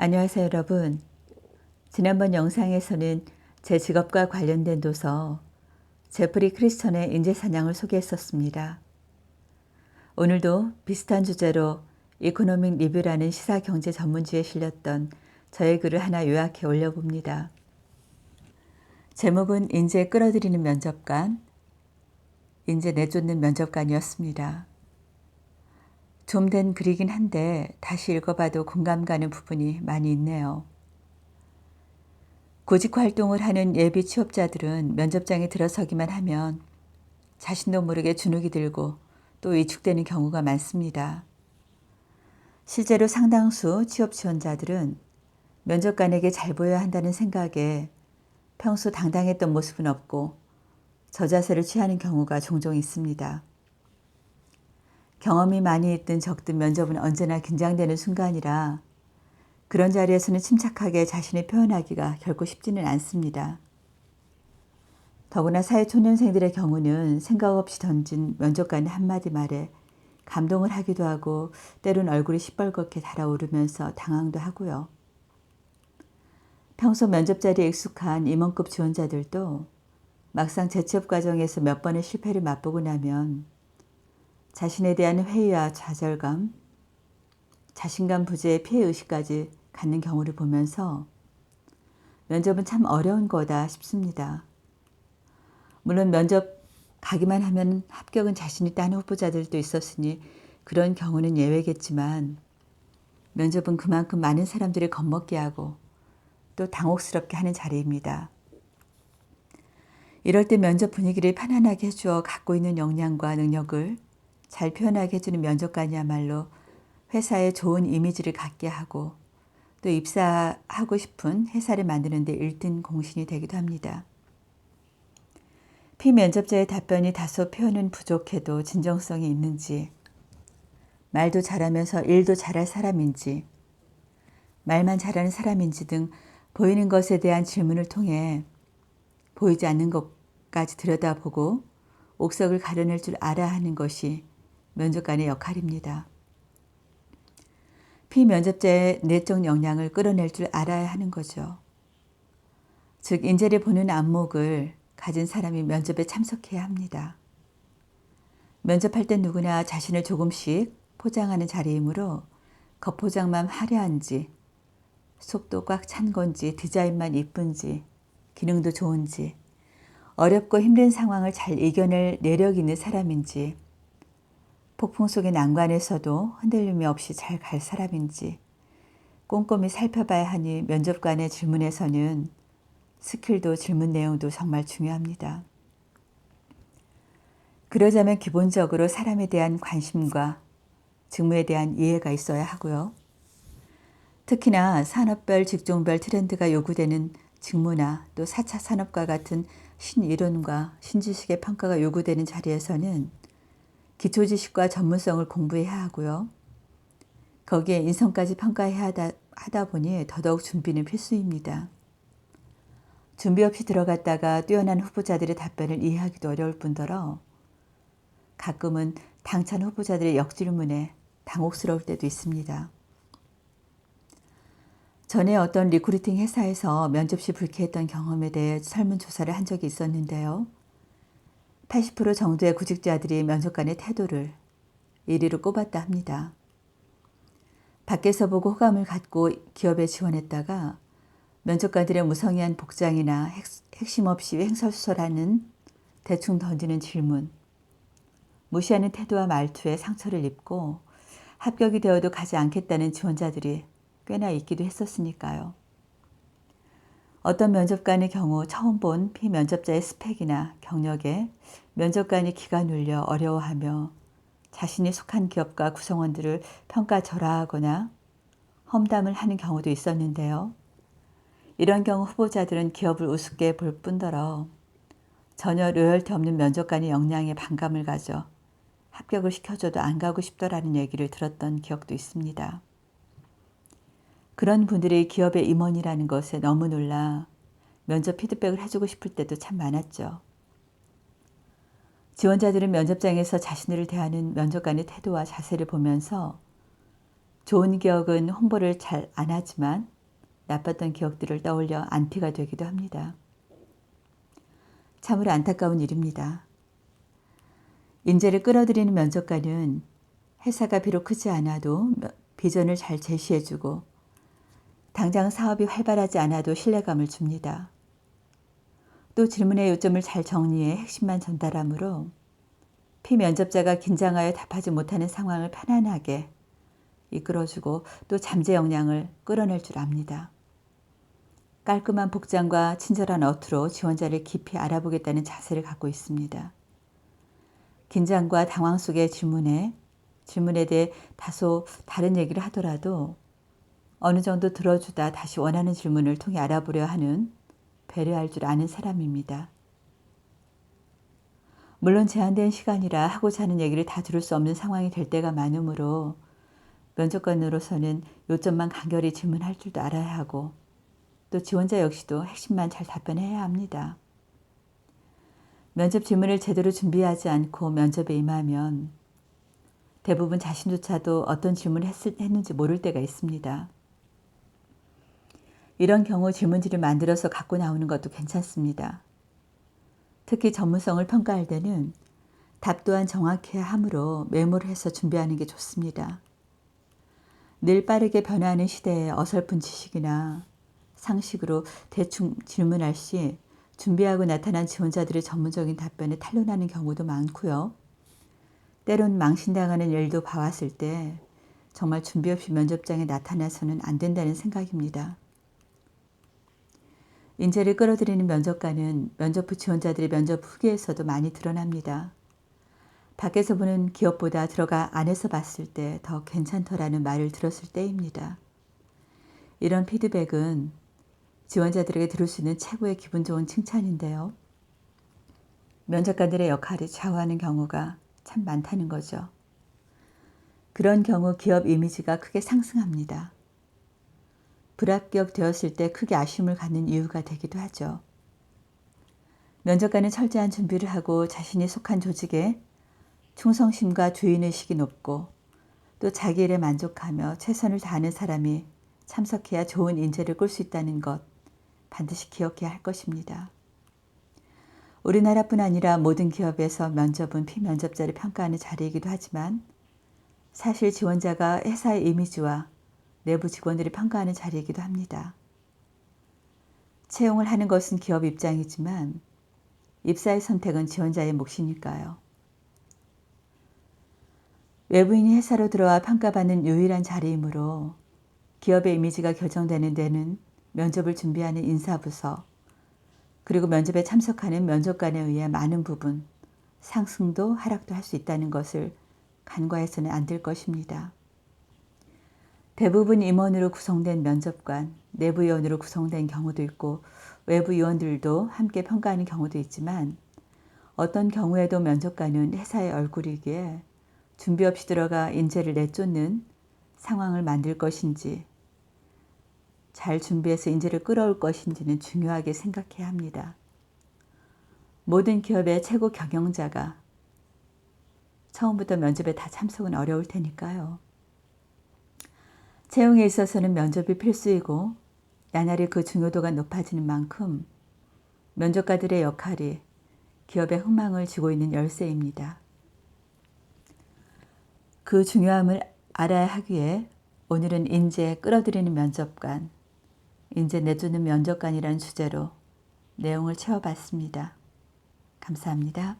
안녕하세요, 여러분. 지난번 영상에서는 제 직업과 관련된 도서 제프리 크리스천의 인재사냥을 소개했었습니다. 오늘도 비슷한 주제로 이코노믹 리뷰라는 시사경제 전문지에 실렸던 저의 글을 하나 요약해 올려봅니다. 제목은 인재 끌어들이는 면접관, 인재 내쫓는 면접관이었습니다. 좀 된 글이긴 한데 다시 읽어봐도 공감 가는 부분이 많이 있네요. 구직 활동을 하는 예비 취업자들은 면접장에 들어서기만 하면 자신도 모르게 주눅이 들고 또 위축되는 경우가 많습니다. 실제로 상당수 취업 지원자들은 면접관에게 잘 보여야 한다는 생각에 평소 당당했던 모습은 없고 저자세를 취하는 경우가 종종 있습니다. 경험이 많이 있든 적든 면접은 언제나 긴장되는 순간이라 그런 자리에서는 침착하게 자신을 표현하기가 결코 쉽지는 않습니다. 더구나 사회초년생들의 경우는 생각 없이 던진 면접관의 한마디 말에 감동을 하기도 하고 때론 얼굴이 시뻘겋게 달아오르면서 당황도 하고요. 평소 면접 자리에 익숙한 임원급 지원자들도 막상 재취업 과정에서 몇 번의 실패를 맛보고 나면 자신에 대한 회의와 좌절감, 자신감 부재의 피해의식까지 갖는 경우를 보면서 면접은 참 어려운 거다 싶습니다. 물론 면접 가기만 하면 합격은 자신이 따는 후보자들도 있었으니 그런 경우는 예외겠지만 면접은 그만큼 많은 사람들을 겁먹게 하고 또 당혹스럽게 하는 자리입니다. 이럴 때 면접 분위기를 편안하게 해주어 갖고 있는 역량과 능력을 잘 표현하게 해주는 면접관이야말로 회사에 좋은 이미지를 갖게 하고 또 입사하고 싶은 회사를 만드는 데 일등 공신이 되기도 합니다. 피면접자의 답변이 다소 표현은 부족해도 진정성이 있는지, 말도 잘하면서 일도 잘할 사람인지, 말만 잘하는 사람인지 등 보이는 것에 대한 질문을 통해 보이지 않는 것까지 들여다보고 옥석을 가려낼 줄 알아야 하는 것이 면접관의 역할입니다. 피면접자의 내적 역량을 끌어낼 줄 알아야 하는 거죠. 즉 인재를 보는 안목을 가진 사람이 면접에 참석해야 합니다. 면접할 땐 누구나 자신을 조금씩 포장하는 자리이므로 겉포장만 화려한지, 속도 꽉 찬 건지, 디자인만 이쁜지, 기능도 좋은지, 어렵고 힘든 상황을 잘 이겨낼 내력 있는 사람인지, 폭풍 속의 난관에서도 흔들림이 없이 잘 갈 사람인지 꼼꼼히 살펴봐야 하니 면접관의 질문에서는 스킬도 질문 내용도 정말 중요합니다. 그러자면 기본적으로 사람에 대한 관심과 직무에 대한 이해가 있어야 하고요. 특히나 산업별, 직종별 트렌드가 요구되는 직무나 또 4차 산업과 같은 신이론과 신지식의 평가가 요구되는 자리에서는 기초지식과 전문성을 공부해야 하고요. 거기에 인성까지 평가해야 하다 보니 더더욱 준비는 필수입니다. 준비 없이 들어갔다가 뛰어난 후보자들의 답변을 이해하기도 어려울 뿐더러 가끔은 당찬 후보자들의 역질문에 당혹스러울 때도 있습니다. 전에 어떤 리크루팅 회사에서 면접 시 불쾌했던 경험에 대해 설문조사를 한 적이 있었는데요. 80% 정도의 구직자들이 면접관의 태도를 1위로 꼽았다 합니다. 밖에서 보고 호감을 갖고 기업에 지원했다가 면접관들의 무성의한 복장이나 핵심 없이 횡설수설하는 대충 던지는 질문, 무시하는 태도와 말투에 상처를 입고 합격이 되어도 가지 않겠다는 지원자들이 꽤나 있기도 했었으니까요. 어떤 면접관의 경우 처음 본 피면접자의 스펙이나 경력에 면접관이 기가 눌려 어려워하며 자신이 속한 기업과 구성원들을 평가절하하거나 험담을 하는 경우도 있었는데요. 이런 경우 후보자들은 기업을 우습게 볼 뿐더러 전혀 로열티 없는 면접관의 역량에 반감을 가져 합격을 시켜줘도 안 가고 싶더라는 얘기를 들었던 기억도 있습니다. 그런 분들이 기업의 임원이라는 것에 너무 놀라 면접 피드백을 해주고 싶을 때도 참 많았죠. 지원자들은 면접장에서 자신을 대하는 면접관의 태도와 자세를 보면서 좋은 기억은 홍보를 잘 안 하지만 나빴던 기억들을 떠올려 안티가 되기도 합니다. 참으로 안타까운 일입니다. 인재를 끌어들이는 면접관은 회사가 비록 크지 않아도 비전을 잘 제시해주고 당장 사업이 활발하지 않아도 신뢰감을 줍니다. 또 질문의 요점을 잘 정리해 핵심만 전달하므로 피면접자가 긴장하여 답하지 못하는 상황을 편안하게 이끌어주고 또 잠재 역량을 끌어낼 줄 압니다. 깔끔한 복장과 친절한 어투로 지원자를 깊이 알아보겠다는 자세를 갖고 있습니다. 긴장과 당황 속의 질문에 대해 다소 다른 얘기를 하더라도 어느 정도 들어주다 다시 원하는 질문을 통해 알아보려 하는 배려할 줄 아는 사람입니다. 물론 제한된 시간이라 하고자 하는 얘기를 다 들을 수 없는 상황이 될 때가 많으므로 면접관으로서는 요점만 간결히 질문할 줄도 알아야 하고 또 지원자 역시도 핵심만 잘 답변해야 합니다. 면접 질문을 제대로 준비하지 않고 면접에 임하면 대부분 자신조차도 어떤 질문을 했는지 모를 때가 있습니다. 이런 경우 질문지를 만들어서 갖고 나오는 것도 괜찮습니다. 특히 전문성을 평가할 때는 답 또한 정확해야 하므로 메모를 해서 준비하는 게 좋습니다. 늘 빠르게 변화하는 시대에 어설픈 지식이나 상식으로 대충 질문할 시 준비하고 나타난 지원자들의 전문적인 답변에 탄론하는 경우도 많고요. 때론 망신당하는 일도 봐왔을 때 정말 준비 없이 면접장에 나타나서는 안 된다는 생각입니다. 인재를 끌어들이는 면접관은 면접 후 지원자들의 면접 후기에서도 많이 드러납니다. 밖에서 보는 기업보다 들어가 안에서 봤을 때 더 괜찮더라는 말을 들었을 때입니다. 이런 피드백은 지원자들에게 들을 수 있는 최고의 기분 좋은 칭찬인데요. 면접관들의 역할이 좌우하는 경우가 참 많다는 거죠. 그런 경우 기업 이미지가 크게 상승합니다. 불합격되었을 때 크게 아쉬움을 갖는 이유가 되기도 하죠. 면접관은 철저한 준비를 하고 자신이 속한 조직에 충성심과 주인의식이 높고 또 자기 일에 만족하며 최선을 다하는 사람이 참석해야 좋은 인재를 꿀 수 있다는 것 반드시 기억해야 할 것입니다. 우리나라뿐 아니라 모든 기업에서 면접은 피면접자를 평가하는 자리이기도 하지만 사실 지원자가 회사의 이미지와 내부 직원들을 평가하는 자리이기도 합니다. 채용을 하는 것은 기업 입장이지만 입사의 선택은 지원자의 몫이니까요. 외부인이 회사로 들어와 평가받는 유일한 자리이므로 기업의 이미지가 결정되는 데는 면접을 준비하는 인사부서 그리고 면접에 참석하는 면접관에 의해 많은 부분 상승도 하락도 할 수 있다는 것을 간과해서는 안 될 것입니다. 대부분 임원으로 구성된 면접관, 내부 위원으로 구성된 경우도 있고 외부 위원들도 함께 평가하는 경우도 있지만 어떤 경우에도 면접관은 회사의 얼굴이기에 준비 없이 들어가 인재를 내쫓는 상황을 만들 것인지 잘 준비해서 인재를 끌어올 것인지는 중요하게 생각해야 합니다. 모든 기업의 최고 경영자가 처음부터 면접에 다 참석은 어려울 테니까요. 채용에 있어서는 면접이 필수이고 나날이 그 중요도가 높아지는 만큼 면접관들의 역할이 기업의 흥망을 쥐고 있는 열쇠입니다. 그 중요함을 알아야 하기에 오늘은 인재 끌어들이는 면접관, 인재 내쫓는 면접관이라는 주제로 내용을 채워봤습니다. 감사합니다.